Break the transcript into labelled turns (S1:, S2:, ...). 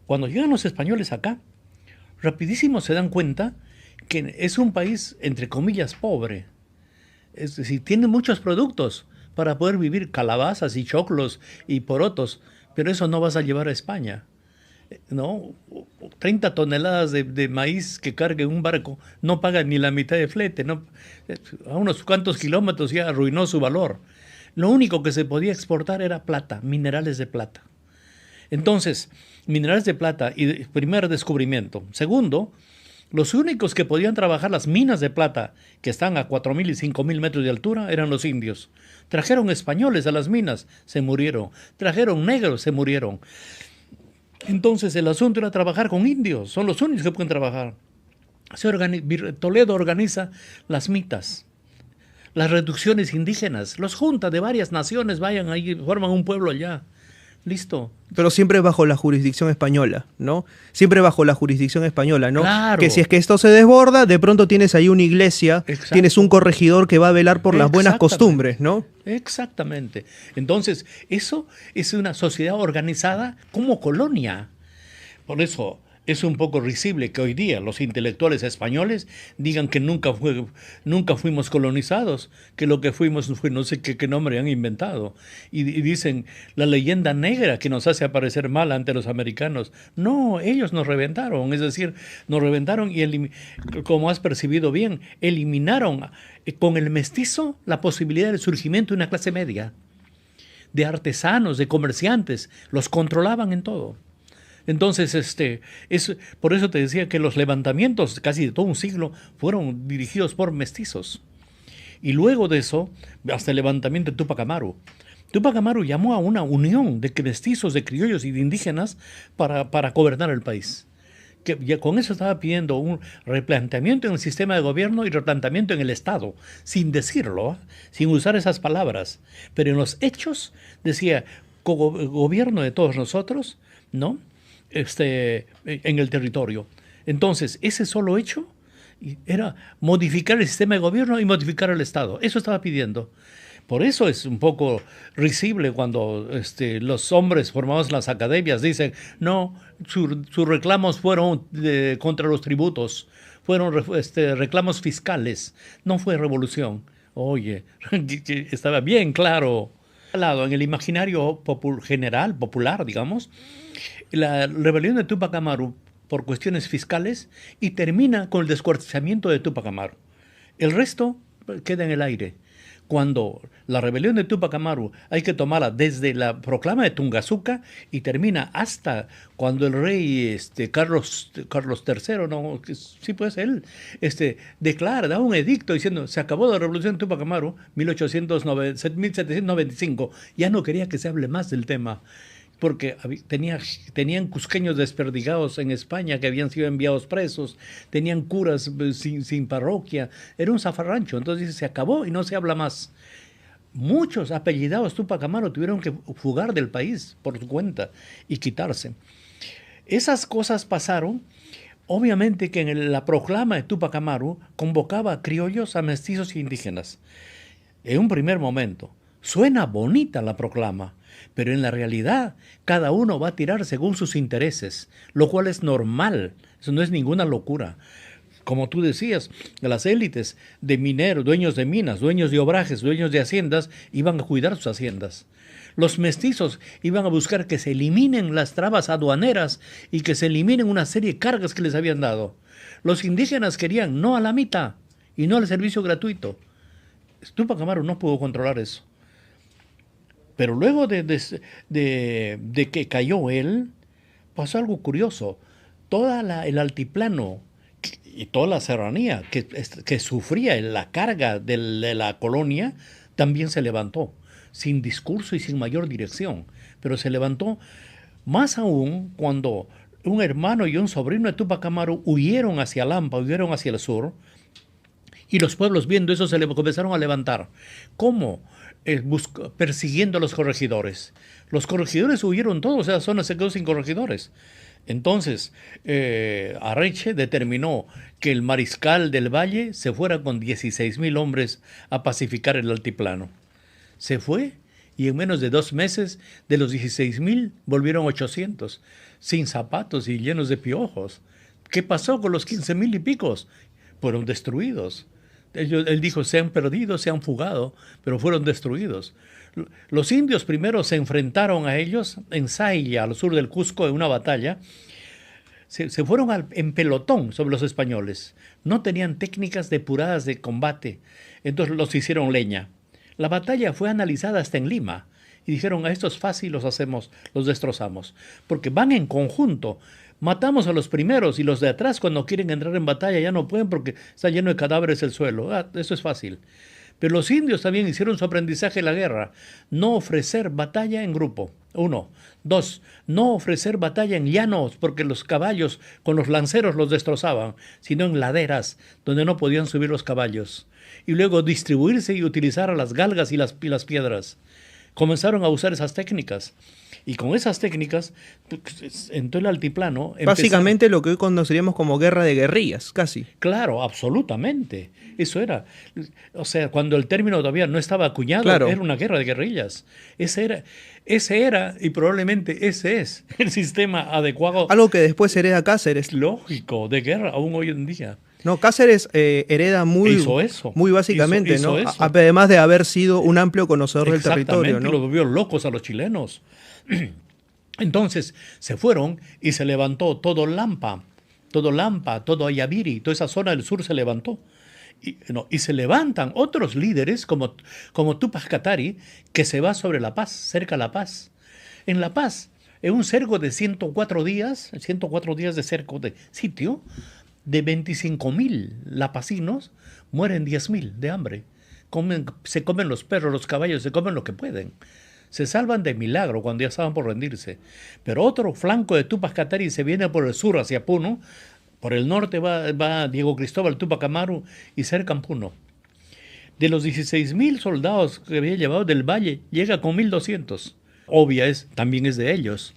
S1: Cuando llegan los españoles acá, rapidísimo se dan cuenta que es un país, entre comillas, pobre. Es decir, tiene muchos productos para poder vivir, calabazas y choclos y porotos, pero eso no vas a llevar a España, ¿no? 30 toneladas de maíz que cargue un barco no paga ni la mitad de flete, ¿no? A unos cuantos kilómetros ya arruinó su valor. Lo único que se podía exportar era plata, minerales de plata. Entonces, minerales de plata y primer descubrimiento. Segundo, los únicos que podían trabajar las minas de plata, que están a 4.000 y 5.000 metros de altura, eran los indios. Trajeron españoles a las minas, se murieron. Trajeron negros, se murieron. Entonces el asunto era trabajar con indios, son los únicos que pueden trabajar. Toledo organiza las mitas, las reducciones indígenas, los junta de varias naciones, vayan ahí, forman un pueblo allá. Listo.
S2: Pero siempre bajo la jurisdicción española, ¿no? Siempre bajo la jurisdicción española, ¿no?
S1: Claro.
S2: Que si es que esto se desborda, de pronto tienes ahí una iglesia,
S1: Exacto.
S2: Tienes un corregidor que va a velar por las buenas costumbres, ¿no?
S1: Exactamente. Entonces, eso es una sociedad organizada como colonia. Por eso es un poco risible que hoy día los intelectuales españoles digan que nunca fuimos colonizados, que lo que fuimos fue no sé qué nombre han inventado. Y dicen la leyenda negra que nos hace aparecer mal ante los americanos. No, ellos nos reventaron, es decir, nos reventaron y, como has percibido bien, eliminaron con el mestizo la posibilidad del surgimiento de una clase media, de artesanos, de comerciantes, los controlaban en todo. Entonces, por eso te decía que los levantamientos casi de todo un siglo fueron dirigidos por mestizos. Y luego de eso, hasta el levantamiento de Túpac Amaru. Túpac Amaru llamó a una unión de mestizos, de criollos y de indígenas para gobernar el país. Que ya con eso estaba pidiendo un replanteamiento en el sistema de gobierno y replanteamiento en el Estado, sin decirlo, sin usar esas palabras. Pero en los hechos decía, gobierno de todos nosotros, ¿no? En el territorio. Entonces, ese solo hecho era modificar el sistema de gobierno y modificar el Estado. Eso estaba pidiendo. Por eso es un poco risible cuando los hombres formados en las academias dicen, no, sus reclamos fueron contra los tributos, fueron reclamos fiscales, no fue revolución. Oye, estaba bien claro. En el imaginario popular, digamos, la rebelión de Túpac Amaru por cuestiones fiscales y termina con el descuartizamiento de Túpac Amaru. El resto queda en el aire. Cuando la rebelión de Túpac Amaru hay que tomarla desde la proclama de Tungazuca y termina hasta cuando el rey Carlos III, no, sí pues él, da un edicto diciendo se acabó la revolución de Túpac Amaru, 1795, ya no quería que se hable más del tema. Porque tenían cusqueños desperdigados en España que habían sido enviados presos, tenían curas sin parroquia, era un zafarrancho. Entonces dice, se acabó y no se habla más. Muchos apellidados Túpac Amaru tuvieron que fugar del país por su cuenta y quitarse. Esas cosas pasaron. Obviamente que en la proclama de Túpac Amaru convocaba a criollos, a mestizos e indígenas. En un primer momento, suena bonita la proclama, pero en la realidad cada uno va a tirar según sus intereses, lo cual es normal, eso no es ninguna locura. Como tú decías, las élites de mineros, dueños de minas, dueños de obrajes, dueños de haciendas, iban a cuidar sus haciendas. Los mestizos iban a buscar que se eliminen las trabas aduaneras y que se eliminen una serie de cargas que les habían dado. Los indígenas querían no a la mitad y no al servicio gratuito. Túpac Amaru no pudo controlar eso. Pero luego de que cayó él, pasó algo curioso. El altiplano y toda la serranía que sufría la carga de la colonia también se levantó, sin discurso y sin mayor dirección. Pero se levantó más aún cuando un hermano y un sobrino de Túpac Amaru huyeron hacia Lampa, huyeron hacia el sur, y los pueblos viendo eso se comenzaron a levantar. ¿Cómo? Persiguiendo a los corregidores. Los corregidores huyeron todos, esa zona se quedó sin corregidores. Entonces, Arreche determinó que el mariscal del Valle se fuera con 16.000 hombres a pacificar el altiplano. Se fue Y en menos de 2 meses, de los 16,000, volvieron 800, sin zapatos y llenos de piojos. ¿Qué pasó con los 15,000 y picos? Fueron destruidos. Él dijo, se han perdido, se han fugado, pero fueron destruidos. Los indios primero se enfrentaron a ellos en Sailla, al sur del Cusco, en una batalla. Se fueron en pelotón sobre los españoles. No tenían técnicas depuradas de combate. Entonces los hicieron leña. La batalla fue analizada hasta en Lima. Y dijeron, a esto es fácil, los hacemos, los destrozamos. Porque van en conjunto. Matamos a los primeros y los de atrás cuando quieren entrar en batalla ya no pueden porque está lleno de cadáveres el suelo. Eso es fácil. Pero los indios también hicieron su aprendizaje en la guerra. No ofrecer batalla en grupo. 1. 2. No ofrecer batalla en llanos porque los caballos con los lanceros los destrozaban, sino en laderas donde no podían subir los caballos. Y luego distribuirse y utilizar a las galgas y las piedras. Comenzaron a usar esas técnicas. Y con esas técnicas, en todo el altiplano...
S2: Básicamente lo que hoy conoceríamos como guerra de guerrillas, casi.
S1: Claro, absolutamente. Eso era. O sea, cuando el término todavía no estaba acuñado,
S2: claro,
S1: era una guerra de guerrillas. Ese era, y probablemente ese es el sistema adecuado.
S2: Algo que después hereda Cáceres.
S1: Lógico, de guerra, aún hoy en día.
S2: No, Cáceres hereda muy básicamente,
S1: hizo
S2: ¿no?
S1: eso.
S2: Además de haber sido un amplio conocedor del territorio, ¿no?
S1: Los volvió locos a los chilenos. Entonces se fueron y se levantó todo Lampa, todo Ayaviri, toda esa zona del sur se levantó. Y se levantan otros líderes como Tupac Katari, que se va sobre La Paz, cerca de La Paz. En La Paz, en un cerco de 104 días de cerco de sitio, de 25,000 lapacinos, mueren 10,000 de hambre. Se comen los perros, los caballos, se comen lo que pueden. Se salvan de milagro cuando ya estaban por rendirse. Pero otro flanco de Tupac Katari se viene por el sur hacia Puno. Por el norte va Diego Cristóbal Tupac Amaru y cercan Puno. De los 16,000 soldados que había llevado del valle, llega con 1,200. Obvia también es de ellos.